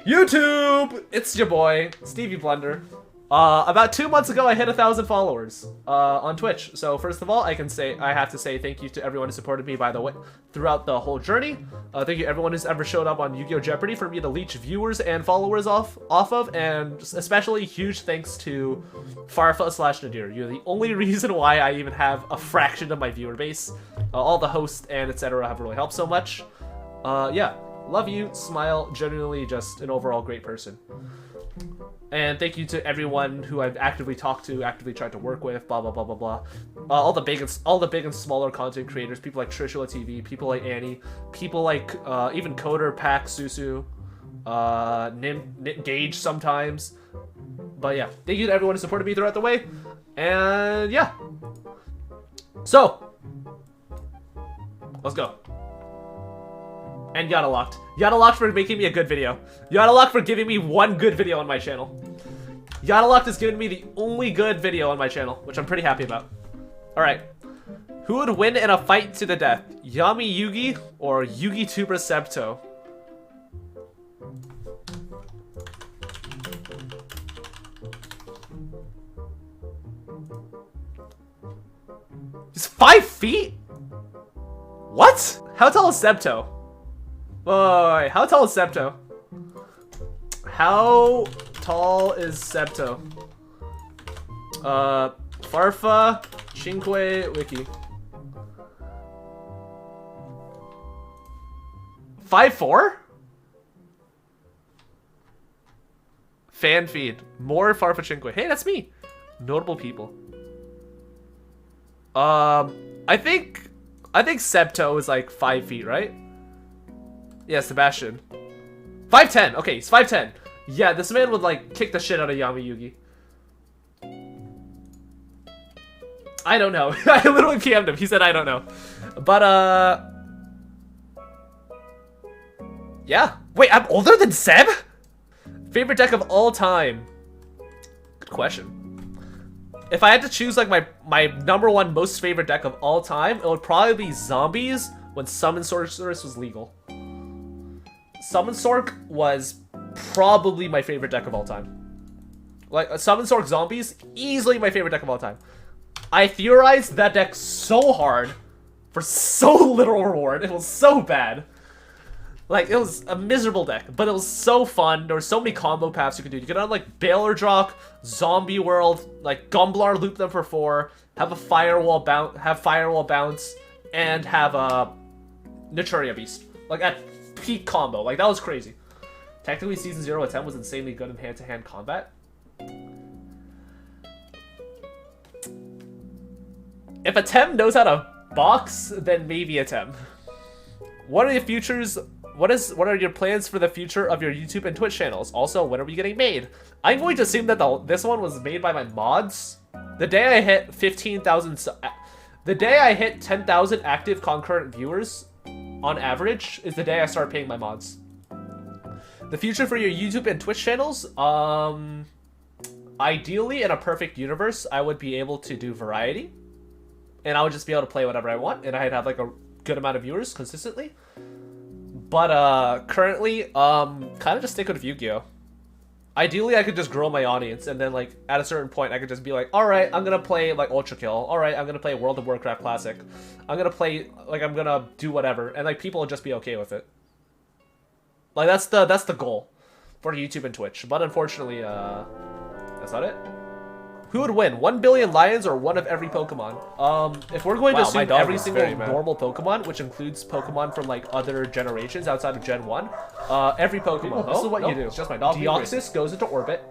YouTube! It's your boy, Stevie Blunder. About 2 months ago, I hit 1,000 followers on Twitch. So first of all, I have to say thank you to everyone who supported me, by the way, throughout the whole journey. Thank you everyone who's ever showed up on Yu-Gi-Oh! Jeopardy for me to leech viewers and followers off of, and especially huge thanks to Farfa / Nadir. You're the only reason why I even have a fraction of my viewer base. All the hosts and etc. have really helped so much. Yeah, love you, smile, genuinely just an overall great person. And thank you to everyone who I've actively talked to, actively tried to work with, blah blah blah blah blah. All the big and smaller content creators, people like Trishula TV, people like Annie, people like even Coder, Pack, Susu, Nim, Gage sometimes. But yeah, thank you to everyone who supported me throughout the way. And yeah, so let's go. And Yada Locked. Yada Locked for making me a good video. Yada Locked for giving me one good video on my channel. Yada Locked has given me the only good video on my channel, which I'm pretty happy about. Alright. Who would win in a fight to the death? Yami Yugi or Yugi Tuber Sebto? He's 5 feet? What? How tall is Sebto? Wait, how tall is Sebto? How tall is Sebto? Farfa, Cinque, Wiki. 5'4"? Fan feed. More Farfa Cinque. Hey, that's me. Notable people. I think Sebto is like 5 feet, right? Yeah, Sebastian. 5'10". Okay, he's 5'10". Yeah, this man would like kick the shit out of Yami Yugi. I don't know. I literally PM'd him. He said I don't know. But yeah. Wait, I'm older than Seb? Favorite deck of all time? Good question. If I had to choose like my #1 most favorite deck of all time, it would probably be Zombies when Summon Sorceress was legal. Summon Sorc was probably my favorite deck of all time. Like, Summon Sorc Zombies, easily my favorite deck of all time. I theorized that deck so hard for so little reward. It was so bad. Like, it was a miserable deck, but it was so fun. There were so many combo paths you could do. You could have, like, Baylor Drock, Zombie World, like, Gumblar loop them for 4, have a Firewall bounce, and have a Naturia Beast. Like, at peak combo. Like, that was crazy. Technically, Season 0 at 10 was insanely good in hand-to-hand combat. If a Tem knows how to box, then maybe a Tem. What are your futures? What are your plans for the future of your YouTube and Twitch channels? Also, when are we getting made? I'm going to assume that this one was made by my mods. The day I hit 15,000, the day I hit 10,000 active concurrent viewers, on average, is the day I start paying my mods. The future for your YouTube and Twitch channels, ideally, in a perfect universe, I would be able to do variety. And I would just be able to play whatever I want, and I'd have like a good amount of viewers consistently. But currently, kind of just stick with Yu-Gi-Oh! Ideally, I could just grow my audience, and then like at a certain point, I could just be like, all right, I'm gonna play like Ultra Kill. All right, I'm gonna play World of Warcraft Classic. I'm gonna play like I'm gonna do whatever, and like people will just be okay with it. Like that's the goal for YouTube and Twitch. But unfortunately, that's not it. Who would win, 1 billion lions or one of every Pokemon? If we're going to assume every single normal Pokemon, which includes Pokemon from like other generations outside of Gen 1, every Pokemon, this is what you do. It's just my dog. Deoxys goes into orbit.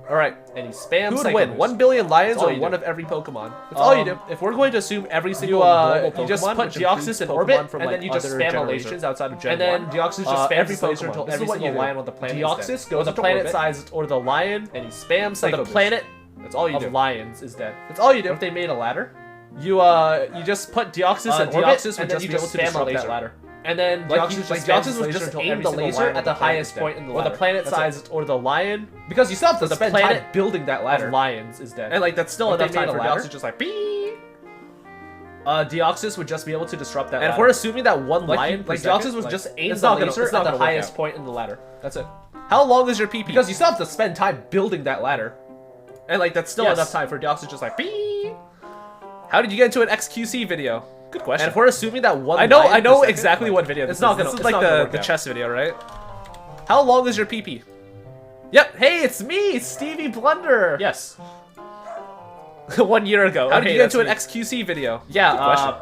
Alright, and he spams. Who would win, 1 billion lions or one of every Pokemon? That's all you do. If we're going to assume every single normal Pokemon, you just put Deoxys in orbit, and then you just spam generations outside of Gen 1. And then Deoxys just spams every Pokemon until every single lion on the planet. Deoxys goes into planet size or the lion, and he spams the planet. That's all you do. Lions is dead. That's all you do. If they made a ladder, you just put Deoxys in orbit, and then you just spam a laser ladder. And then Deoxys would just aim the laser at the highest point in the ladder. Or the planet size, or the lion. Because you still have to spend time building that ladder. Lions is dead. And like that's still enough time for Deoxys just like beep. Deoxys would just be able to disrupt that. And if we're assuming that one line, like Deoxys was just aimed the laser at the highest point in the ladder. That's it. How long is your PP? Because you still have to spend time building that ladder, and like that's still enough time for Deoxys just like. Beep. How did you get into an XQC video? Good question. And if we're assuming that one, I know exactly what video. This is. This is like the chess video, right? How long is your PP? Yep. Hey, it's me, Stevie Blunder. Yes. 1 year ago. How did you get into an XQC video? Yeah.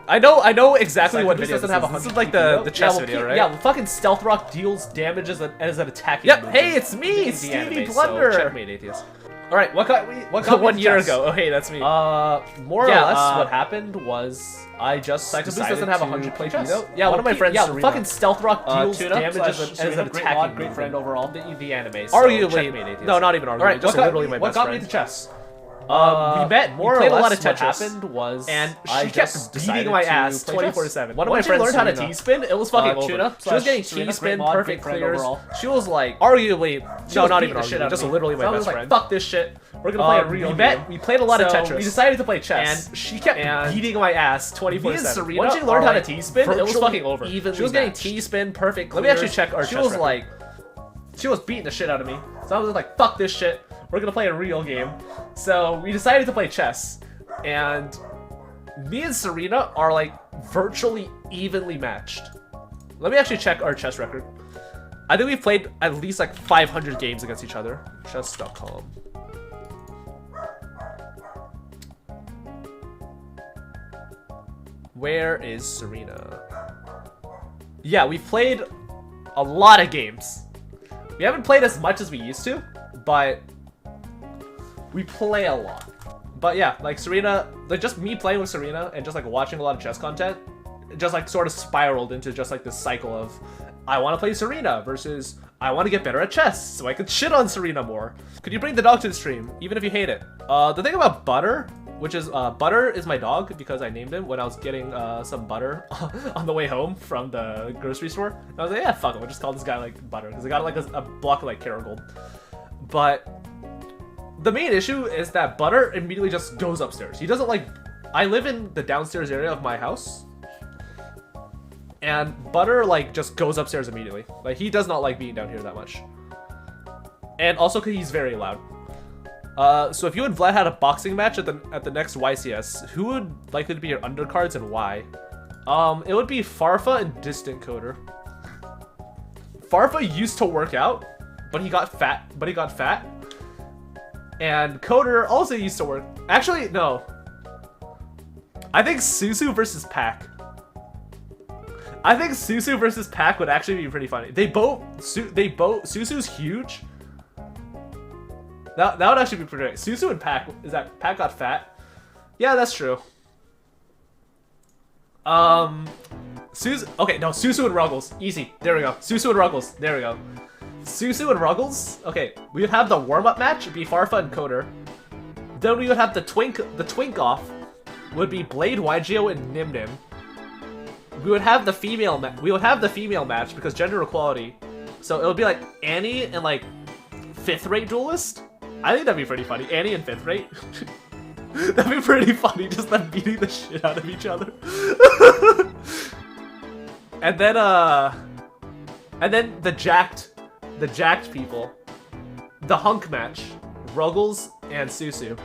I know exactly what video. This is like the chess video, right? Yeah. Fucking Stealth Rock deals damage as an attacking. Yep. Hey, it's me, Stevie Blunder. So checkmate, atheist. All right, what got 1 year ago? Oh, hey, that's me. More or less, what happened was I just decided doesn't have 100 play chess. Yeah, one of my friends. Yeah, fucking Stealth Rock deals damage as an attacking. Great friend overall. The anime. Arguably, no, not even arguably. All right, just literally my best friend. What got me into chess? We met more or less. A lot of Tetris. What happened was, and she kept beating my ass 24/7. One of my friends learned how to T-spin. It was fucking over. She was getting T-spin, perfect clears. She was like, arguably, no, not even arguably, just literally my best friend. Fuck this shit. We're gonna play a real game. We played a lot of Tetris. We decided to play chess, and she kept beating my ass 24/7. Once she learned how to T-spin, it was fucking over. She was getting T-spin, perfect clears. Let me actually check our chess record. She was like, she was beating the shit out of me. So I was like, fuck this shit. We're gonna play a real game. So we decided to play chess, and me and Serena are like virtually evenly matched. Let me actually check our chess record. I think we've played at least like 500 games against each other. Chess.com. Where is Serena? Yeah, we've played a lot of games. We haven't played as much as we used to, but we play a lot. But yeah, like Serena, like just me playing with Serena and just like watching a lot of chess content, it just like sort of spiraled into just like this cycle of I want to play Serena versus I want to get better at chess so I could shit on Serena more. Could you bring the dog to the stream, even if you hate it? The thing about Butter, which is Butter is my dog because I named him when I was getting some butter on the way home from the grocery store. And I was like, yeah, fuck it, we'll just call this guy like Butter because I got like a block of like Kerrigold. But the main issue is that Butter immediately just goes upstairs. He doesn't like... I live in the downstairs area of my house, and Butter like just goes upstairs immediately. Like he does not like being down here that much. And also because he's very loud. So if you and Vlad had a boxing match at the next YCS, who would likely to be your undercards and why? It would be Farfa and Distant Coder. Farfa used to work out, but he got fat. And Coder also used to work. Actually, no. I think Susu versus Pac. I think Susu versus Pac would actually be pretty funny. Susu's huge. That would actually be pretty great. Susu and Pac, is that Pac got fat? Yeah, that's true. Okay, no, Susu and Ruggles. Easy. There we go. Susu and Ruggles. There we go. Susu and Ruggles. Okay, we would have the warm-up match. It'd be Farfa and Coder. Then we would have the twink off. Would be Blade, YGO, and Nim Nim. We would have the female match because gender equality. So it would be like Annie and like 5th rate duelist. I think that'd be pretty funny. Annie and 5th rate. That'd be pretty funny, just them beating the shit out of each other. And then the jacked people. The hunk match. Ruggles and Susu.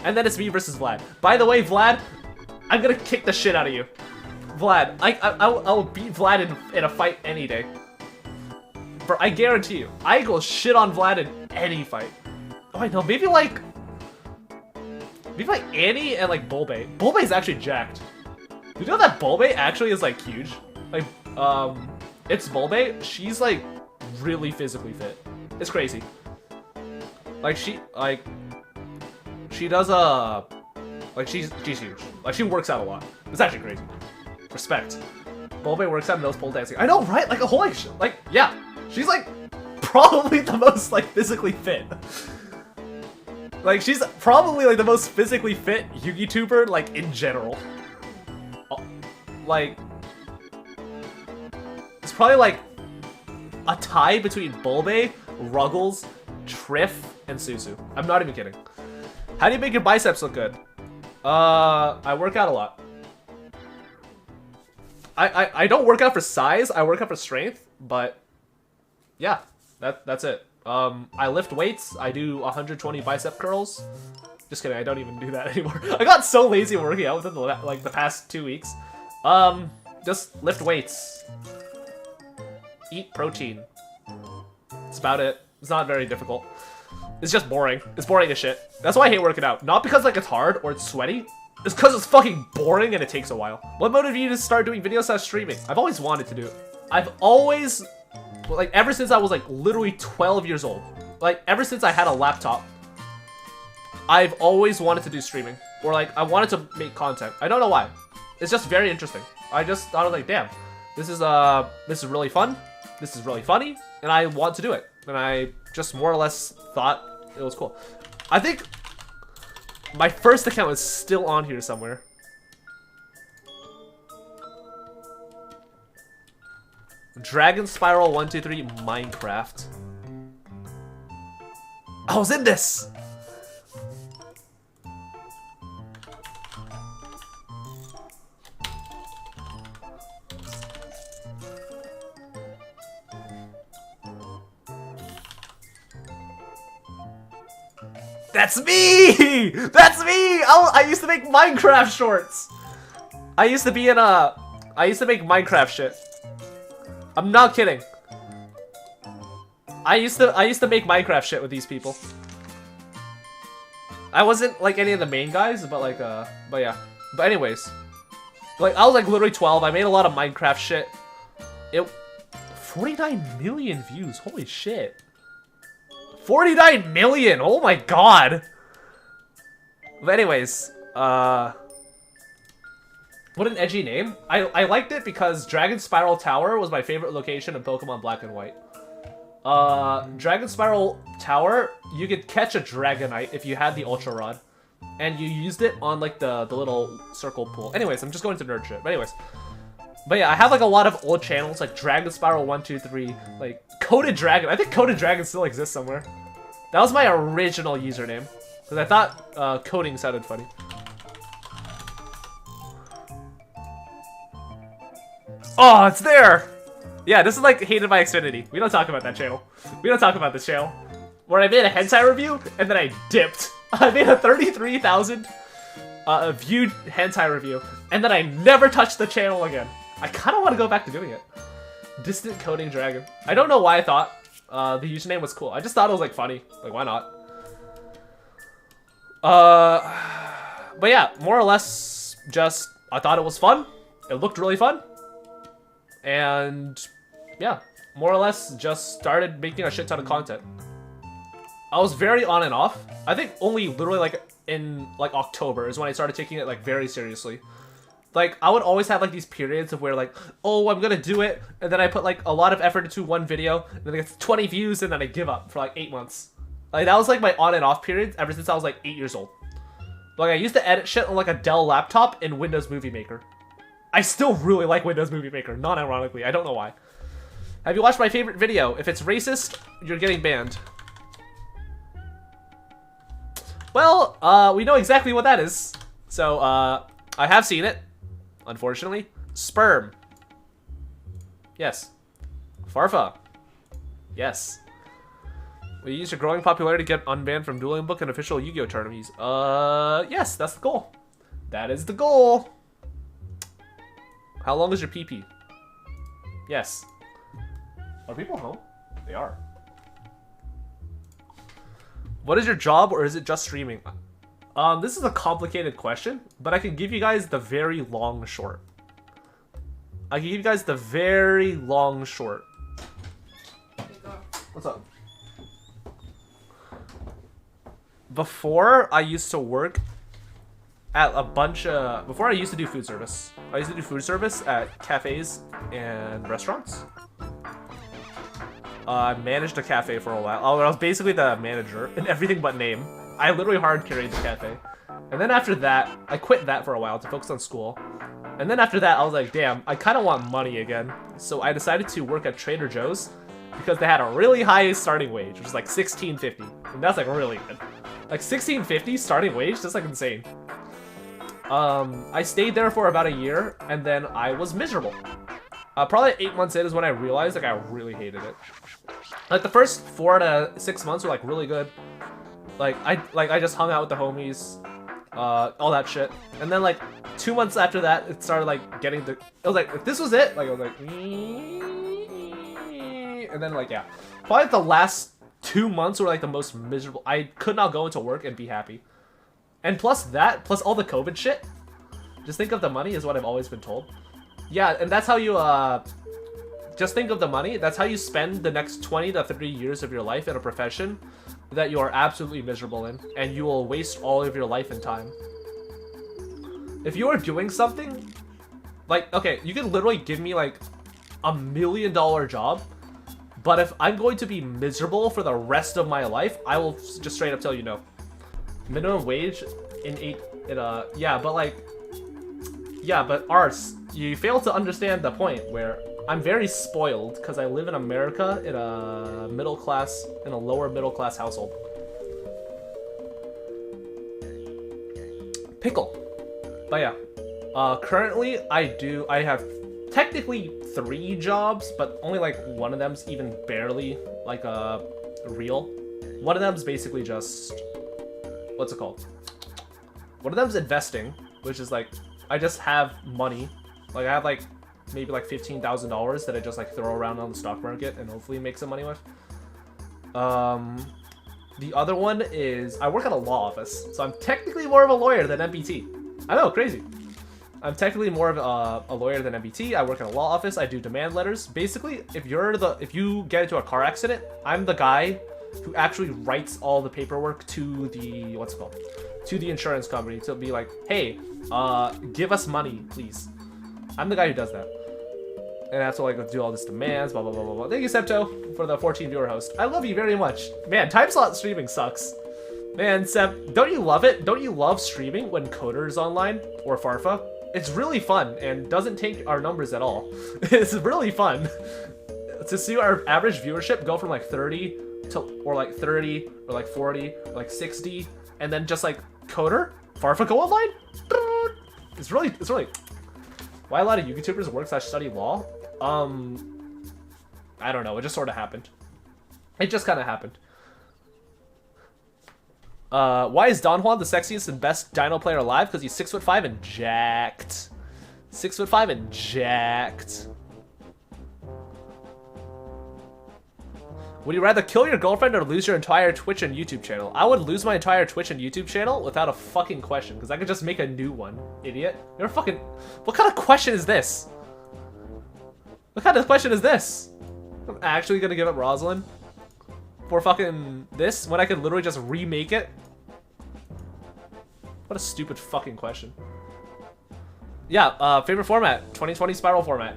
And then it's me versus Vlad. By the way, Vlad, I'm gonna kick the shit out of you. Vlad, I'll beat Vlad in a fight any day. Bro, I guarantee you. I go shit on Vlad in any fight. Oh, I know. Maybe like Annie and like Bulbe. Bulbe's actually jacked. You know that Bulbe actually is like huge? Like, it's Bulbe. She's like really physically fit. It's crazy. Like she does like she's huge. Like she works out a lot. It's actually crazy. Respect. Bulbe works out and knows pole dancing. I know, right? Like a whole like yeah. She's like probably the most like physically fit. Like she's probably like the most physically fit YouTuber like in general. Like it's probably like a tie between Bulbe, Ruggles, Triff, and Susu. I'm not even kidding. How do you make your biceps look good? I work out a lot. I don't work out for size. I work out for strength. But yeah, that's it. I lift weights. I do 120 bicep curls. Just kidding. I don't even do that anymore. I got so lazy working out within the past 2 weeks. Just lift weights. Eat protein. That's about it. It's not very difficult. It's just boring. It's boring as shit. That's why I hate working out. Not because like it's hard or it's sweaty. It's because it's fucking boring and it takes a while. What motivated you to start doing videos / streaming? I've always wanted to do it. I've always, like, ever since I was like literally 12 years old. Like, ever since I had a laptop, I've always wanted to do streaming. Or like, I wanted to make content. I don't know why. It's just very interesting. I just thought, like, damn, this is really fun. This is really funny. And I want to do it. And I just more or less thought it was cool. I think my first account is still on here somewhere. Dragon Spiral 123 Minecraft. I was in this! That's me! That's me! I used to make Minecraft shorts. I used to be in a... I used to make Minecraft shit. I'm not kidding. I used to make Minecraft shit with these people. I wasn't like any of the main guys, but like but yeah. But anyways, like I was like literally 12. I made a lot of Minecraft shit. It 49 million views. Holy shit. 49 million! Oh my god! But anyways, what an edgy name. I liked it because Dragon Spiral Tower was my favorite location in Pokemon Black and White. Dragon Spiral Tower, you could catch a Dragonite if you had the Ultra Rod. And you used it on like the little circle pool. Anyways, I'm just going to nerd shit. But anyways. But yeah, I have like a lot of old channels like Dragon Spiral 123, like Coded Dragon. I think Coded Dragon still exists somewhere. That was my original username. Because I thought coding sounded funny. Oh, it's there! Yeah, this is like Hated by Xfinity. We don't talk about that channel. We don't talk about this channel. Where I made a hentai review, and then I dipped. I made a 33,000 viewed hentai review, and then I never touched the channel again. I kind of want to go back to doing it. Distant Coding Dragon. I don't know why I thought the username was cool. I just thought it was like funny. Like, why not? But yeah, more or less, just I thought it was fun. It looked really fun. And yeah, more or less just started making a shit ton of content. I was very on and off. I think only literally like in like October is when I started taking it like very seriously. Like I would always have like these periods of where like, oh, I'm gonna do it, and then I put like a lot of effort into one video, and then it gets 20 views, and then I give up for like 8 months. Like that was like my on and off periods ever since I was like 8 years old. Like I used to edit shit on like a Dell laptop in Windows Movie Maker. I still really like Windows Movie Maker, non-ironically. I don't know why. Have you watched my favorite video? If it's racist, you're getting banned. Well, we know exactly what that is. So, I have seen it, unfortunately. Sperm. Yes. Farfa. Yes. We use your growing popularity to get unbanned from Dueling Book and official Yu-Gi-Oh tournaments. Yes, that's the goal. That is the goal. How long is your PP? Yes. Are people home? They are. What is your job, or is it just streaming? This is a complicated question, but I can give you guys the very long short. I can give you guys the very long short. What's up? Before I used to work at a bunch of... Before I used to do food service. I used to do food service at cafes and restaurants. I managed a cafe for a while. I was basically the manager in everything but name. I literally hard carried the cafe. And then after that, I quit that for a while to focus on school. And then after that, I was like, damn, I kind of want money again. So I decided to work at Trader Joe's because they had a really high starting wage, which was like $16.50. And that's like really good. Like $16.50 starting wage, that's like insane. I stayed there for about a year, and then I was miserable. Probably 8 months in is when I realized, like, I really hated it. Like, the first 4 to 6 months were, like, really good. Like, I just hung out with the homies, all that shit. And then, like, 2 months after that, it started, like, getting the... It was like, if this was it, like, I was like... And then, like, yeah. Probably the last 2 months were, like, the most miserable. I could not go into work and be happy. And plus that, plus all the COVID shit. Just think of the money is what I've always been told. Yeah, and that's how you, just think of the money. That's how you spend the next 20 to 30 years of your life in a profession that you are absolutely miserable in. And you will waste all of your life and time. If you are doing something, like, okay, you can literally give me, like, $1 million job. But if I'm going to be miserable for the rest of my life, I will just straight up tell you no. Minimum wage yeah, but like, yeah, but Ars, you fail to understand the point where I'm very spoiled because I live in America in a lower middle class household. Pickle. But yeah, currently I have technically 3 jobs, but only like one of them's even barely like real. One of them's basically just, what's it called? One of them's investing, which is like, I just have money. Like I have like, maybe like $15,000 that I just like throw around on the stock market and hopefully make some money with. The other one is, I work at a law office, so I'm technically more of a lawyer than MBT. I know, crazy. I'm technically more of a lawyer than MBT. I work in a law office. I do demand letters. Basically, if you get into a car accident, I'm the guy who actually writes all the paperwork to the, what's it called? To the insurance company to be like, hey, give us money, please. I'm the guy who does that. And I have to like do all this demands, blah, blah, blah, blah, blah. Thank you, Septo, for the 14 viewer host. I love you very much. Man, time slot streaming sucks. Man, Seb, don't you love it? Don't you love streaming when Coder's online or Farfa? It's really fun and doesn't take our numbers at all. It's really fun to see our average viewership go from like 30 to, or like 30 or like 40 or like 60, and then just like Coder, Farfa go online. It's really. Why a lot of YouTubers work/study law? I don't know. It just sort of happened. It just kind of happened. Why is Don Juan the sexiest and best Dino player alive? Because he's 6'5" and jacked. 6'5" and jacked. Would you rather kill your girlfriend or lose your entire Twitch and YouTube channel? I would lose my entire Twitch and YouTube channel without a fucking question, because I could just make a new one, idiot. You're fucking... What kind of question is this? What kind of question is this? I'm actually gonna give up Rosalyn for fucking this when I could literally just remake it? What a stupid fucking question. Yeah, favorite format, 2020 Spiral format.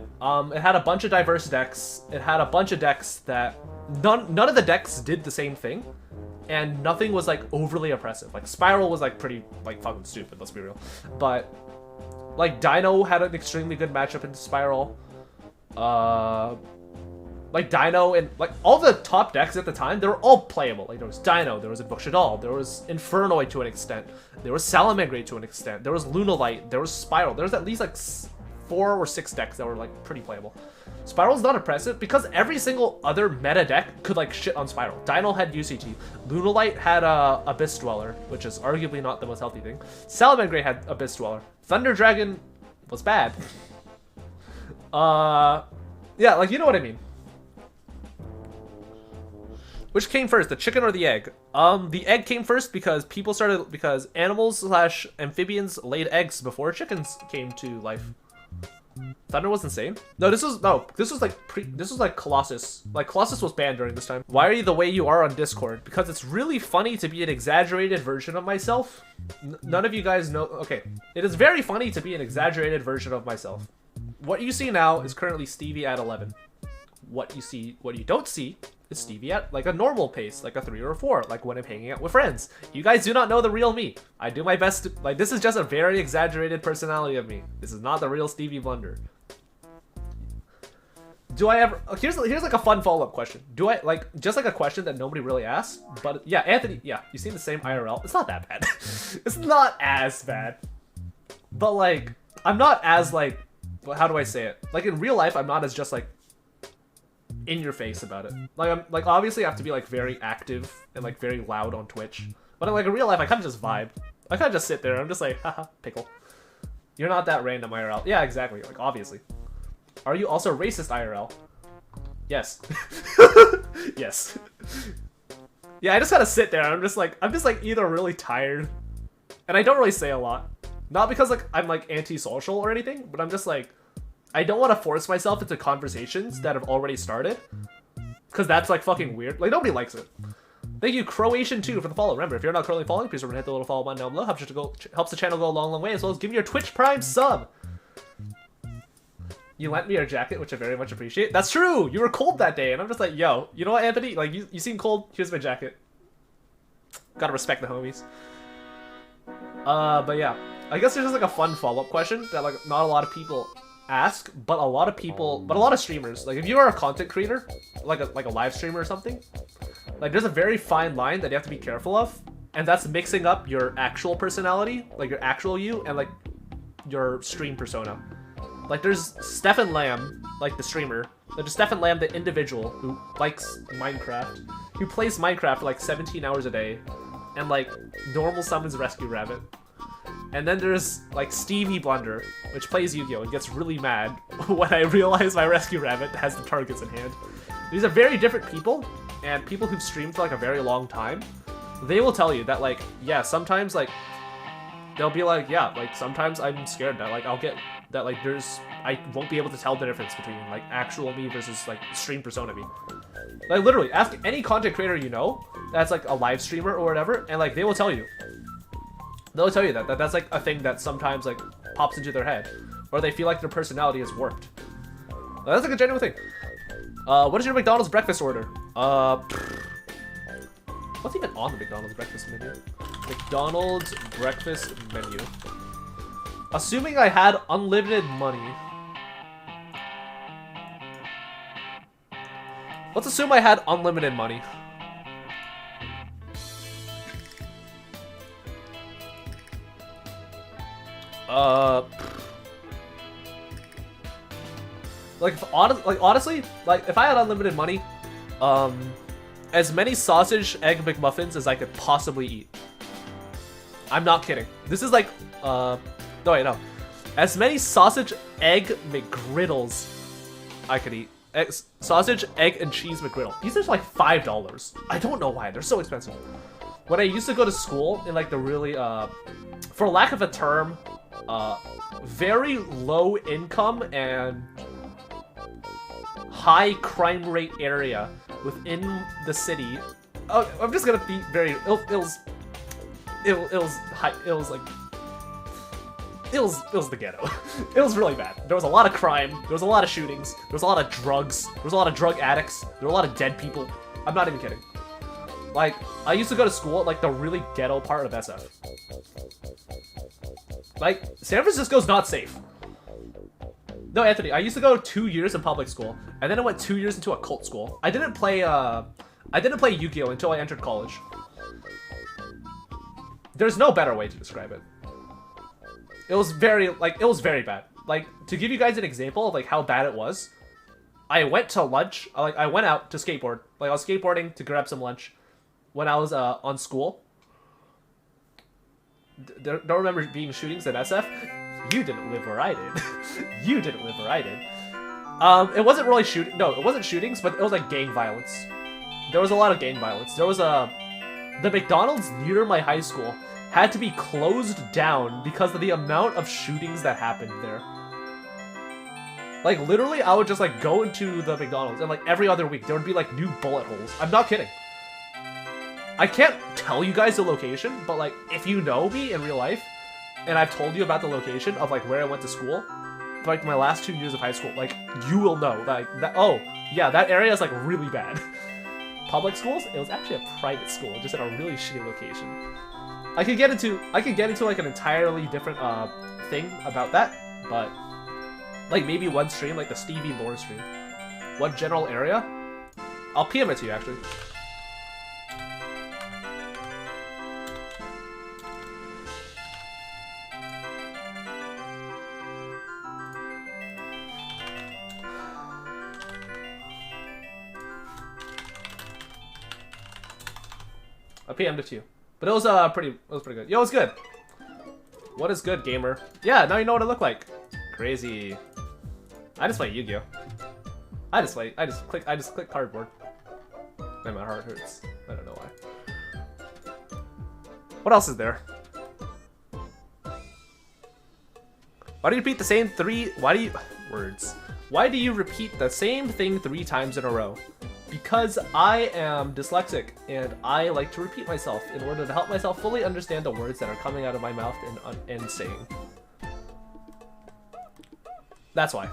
It had a bunch of diverse decks. It had a bunch of decks that none of the decks did the same thing, and nothing was like overly oppressive. Like Spiral was like pretty like fucking stupid, let's be real. But like Dino had an extremely good matchup into Spiral. Like Dino and like all the top decks at the time, they were all playable. Like there was Dino, there was Invoke-Shaddoll, there was Infernoid to an extent, there was Salamangreat to an extent, there was Lunalight, there was Spiral. There was at least like 4 or 6 decks that were like pretty playable. Spiral's not oppressive because every single other meta deck could like shit on Spiral. Dino had UCT, Lunalight had Abyss Dweller, which is arguably not the most healthy thing. Salamangreat had Abyss Dweller. Thunder Dragon was bad. Yeah, like you know what I mean. Which came first, the chicken or the egg? The egg came first because because animals/amphibians laid eggs before chickens came to life. Thunder was insane. No, this was like Colossus. Like Colossus was banned during this time. Why are you the way you are on Discord? Because it's really funny to be an exaggerated version of myself. None of you guys know. Okay, it is very funny to be an exaggerated version of myself. What you see now is currently Stevie at 11. What you don't see is Stevie at like a normal pace, like a 3 or a 4, like when I'm hanging out with friends. You guys do not know the real me. I do my best to, like, this is just a very exaggerated personality of me. This is not the real Stevie Blunder. Do I ever, here's like a fun follow-up question. Do I, like, just like a question that nobody really asked, but yeah, Anthony, yeah, you seem the same IRL. It's not that bad. It's not as bad. But like, I'm not as like, how do I say it? Like in real life, I'm not as just like in your face about it. Like I'm like obviously I have to be like very active and like very loud on Twitch. But in like in real life, I kind of just vibe. I kind of just sit there. I'm just like, haha, pickle. You're not that random IRL. Yeah, exactly. Like obviously. Are you also racist IRL? Yes. Yes. Yeah, I just gotta sit there. I'm just like either really tired, and I don't really say a lot. Not because like I'm like antisocial or anything, but I'm just like I don't want to force myself into conversations that have already started, because that's like fucking weird. Like nobody likes it. Thank you, Croatian 2 for the follow. Remember, if you're not currently following, please remember to hit the little follow button down below. Helps the channel go a long, long way, as well as giving your Twitch Prime sub. You lent me your jacket, which I very much appreciate. That's true! You were cold that day, and I'm just like, yo, you know what, Anthony? Like, you seem cold. Here's my jacket. Gotta respect the homies. But yeah. I guess there's just like a fun follow-up question that like not a lot of people ask, but a lot of streamers. Like, if you are a content creator, like a live streamer or something, like there's a very fine line that you have to be careful of, and that's mixing up your actual personality, like your actual you, and like your stream persona. Like there's Stefan Lamb, like the streamer. There's Stefan Lamb, the individual who likes Minecraft, who plays Minecraft for like 17 hours a day, and like normal summons Rescue Rabbit. And then there's like Stevie Blunder, which plays Yu-Gi-Oh! And gets really mad when I realize my Rescue Rabbit has the targets in hand. These are very different people, and people who've streamed for like a very long time, they will tell you that like, yeah, sometimes like, they'll be like, yeah, like sometimes I'm scared that like I'll get, that like I won't be able to tell the difference between like actual me versus like stream persona me. Like literally, ask any content creator you know that's like a live streamer or whatever, and like they will tell you. They'll tell you that that's like a thing that sometimes like pops into their head, or they feel like their personality has warped. That's like a genuine thing. What is your McDonald's breakfast order? What's even on the McDonald's breakfast menu? McDonald's breakfast menu. Assuming I had unlimited money. Let's assume I had unlimited money. Honestly, like if I had unlimited money, as many sausage egg McMuffins as I could possibly eat. I'm not kidding. This is like, no wait, no. As many sausage egg McGriddles I could eat. Sausage, egg, and cheese McGriddle. These are like $5. I don't know why, they're so expensive. When I used to go to school in like the really, for lack of a term, very low income and high crime rate area within the city. Oh, I'm just gonna be very, it was the ghetto. It was really bad. There was a lot of crime, there was a lot of shootings, there was a lot of drugs, there was a lot of drug addicts, there were a lot of dead people. I'm not even kidding. Like, I used to go to school at like the really ghetto part of SF. Like, San Francisco's not safe. No, Anthony, I used to go 2 years in public school, and then I went 2 years into a cult school. I didn't play Yu-Gi-Oh! Until I entered college. There's no better way to describe it. It was very bad. Like, to give you guys an example of like how bad it was, I went to lunch, I went out to skateboard. Like, I was skateboarding to grab some lunch when I was on school. Don't remember being shootings at SF? You didn't live where I did. You didn't live where I did. It wasn't really it wasn't shootings, but it was like gang violence. There was a lot of gang violence. There was the McDonald's near my high school had to be closed down because of the amount of shootings that happened there. Like, literally, I would just like go into the McDonald's and like every other week there would be like new bullet holes. I'm not kidding. I can't tell you guys the location, but like if you know me in real life, and I've told you about the location of like where I went to school, for like my last 2 years of high school, like you will know that oh yeah, that area is like really bad. Public schools, it was actually a private school, just at a really shitty location. I could get into like an entirely different thing about that, but like maybe one stream, like the Stevie lore stream. What general area? I'll PM it to you actually. I PM'd it to you. But it was pretty good. Yo, it's good. What is good, gamer? Yeah, now you know what it looked like. Crazy. I just play Yu-Gi-Oh. I just click cardboard. And my heart hurts. I don't know why. What else is there? Why do you repeat the same Why do you repeat the same thing 3 times in a row? Because I am dyslexic, and I like to repeat myself in order to help myself fully understand the words that are coming out of my mouth and saying. That's why.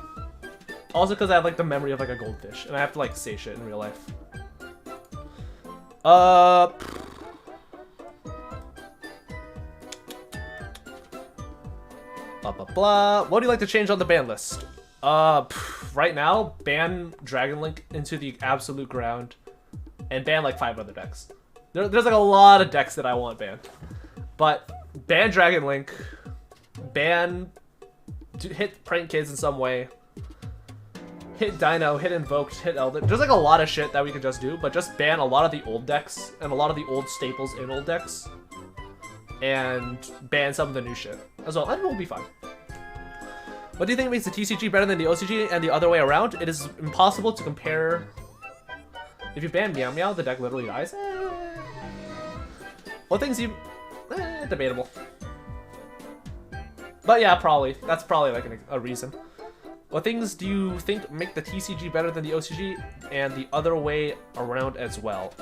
Also because I have like the memory of like a goldfish, and I have to like say shit in real life. Blah blah blah. What do you like to change on the ban list? Right now, ban Dragon Link into the absolute ground, and ban like 5 other decks. There's like a lot of decks that I want banned, but ban Dragon Link, hit Prank Kids in some way, hit Dino, hit Invoked, hit Elder. There's like a lot of shit that we could just do, but just ban a lot of the old decks and a lot of the old staples in old decks, and ban some of the new shit as well, and we'll be fine. What do you think makes the TCG better than the OCG and the other way around? It is impossible to compare. If you ban Meow Meow, the deck literally dies. What things you... debatable. But yeah, probably. That's probably like a reason. What things do you think make the TCG better than the OCG and the other way around as well?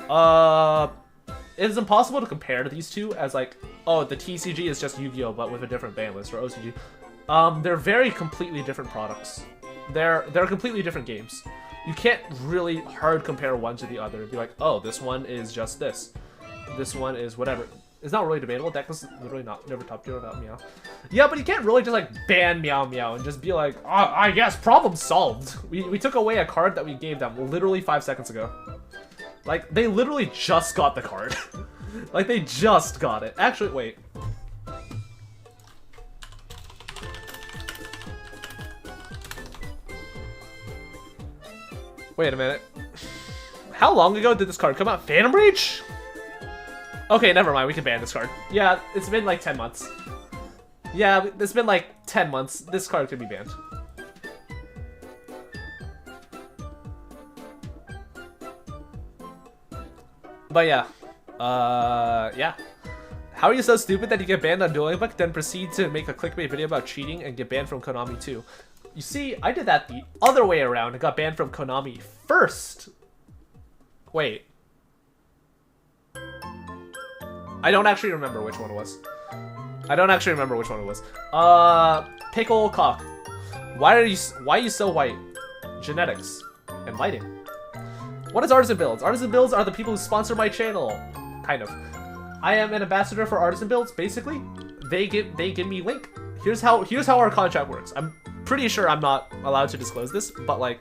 It is impossible to compare to these two as like, oh, the TCG is just Yu-Gi-Oh! But with a different ban list, or OCG. They're very completely different products. They're completely different games. You can't really hard compare one to the other and be like, oh, this one is just this. This one is whatever. It's not really debatable. Deck is literally never top tier without Meow. Yeah, but you can't really just like ban Meow Meow and just be like, oh, I guess problem solved. We took away a card that we gave them literally 5 seconds ago. Like, they literally just got the card. Like, they just got it. Actually, wait. Wait a minute. How long ago did this card come out? Phantom Reach? Okay, never mind. We can ban this card. Yeah, it's been like 10 months. Yeah, it's been like 10 months. This card could be banned. But yeah. Yeah. How are you so stupid that you get banned on Dueling Book, then proceed to make a clickbait video about cheating and get banned from Konami too? You see, I did that the other way around and got banned from Konami first. Wait. I don't actually remember which one it was. Pickle Cock. Why are you so white? Genetics and lighting. What is Artisan Builds? Artisan Builds are the people who sponsor my channel. Kind of. I am an ambassador for Artisan Builds. Basically, they give me link. Here's how our contract works. I'm pretty sure I'm not allowed to disclose this, but like,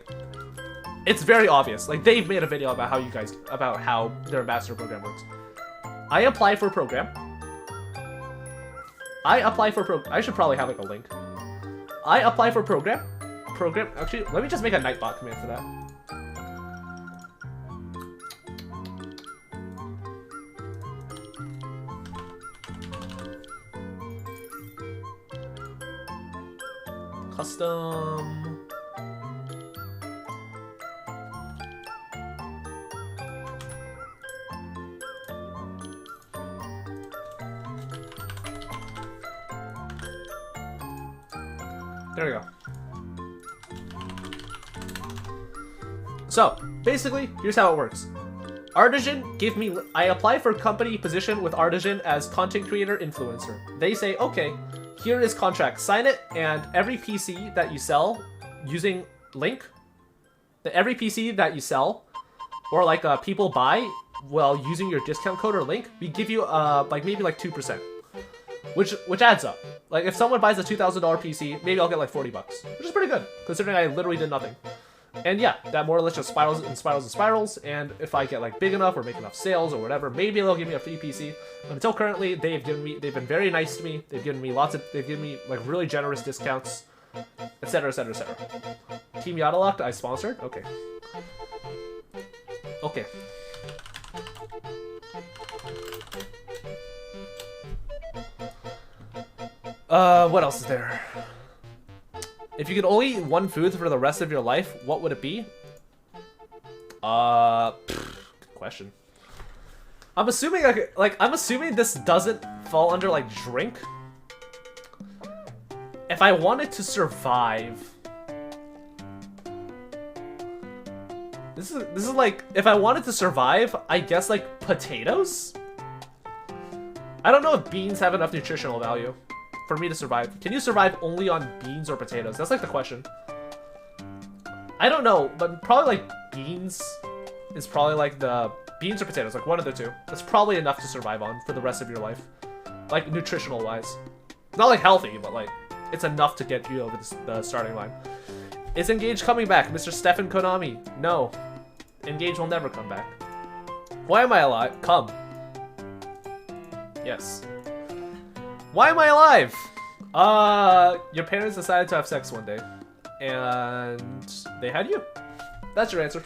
it's very obvious. Like, they've made a video about how their ambassador program works. I apply for a program. I should probably have like a link. I apply for program. Actually, let me just make a Nightbot command for that. Custom. There we go. So, basically, here's how it works. Artisan I apply for company position with Artisan as content creator influencer. They say, okay, here is contract, sign it, and every PC that you sell using link, every PC that you sell, or like people buy while using your discount code or link, we give you like maybe like 2%. Which adds up. Like, if someone buys a $2,000 PC, maybe I'll get like 40 bucks, which is pretty good, considering I literally did nothing. And yeah, that more or less just spirals and spirals and spirals, and if I get like big enough or make enough sales or whatever, maybe they'll give me a free PC. But until currently, they've been very nice to me. They've given me like really generous discounts, etc, etc, etc. Team Yada Locked, I sponsored? Okay. Okay. What else is there? If you could only eat one food for the rest of your life, what would it be? Good question. I'm assuming I'm assuming this doesn't fall under like drink. If I wanted to survive, this is like if I wanted to survive, I guess like potatoes. I don't know if beans have enough nutritional value for me to survive. Can you survive only on beans or potatoes? That's like the question. I don't know, but probably like beans is probably like the beans or potatoes, like one of the two. That's probably enough to survive on for the rest of your life, like nutritional wise. Not like healthy, but like it's enough to get you over the starting line. Is Engage coming back, Mr. Stefan Konami? No, Engage will never come back. Why am I alive? Come. Yes. Why am I alive? Your parents decided to have sex one day, and they had you. That's your answer.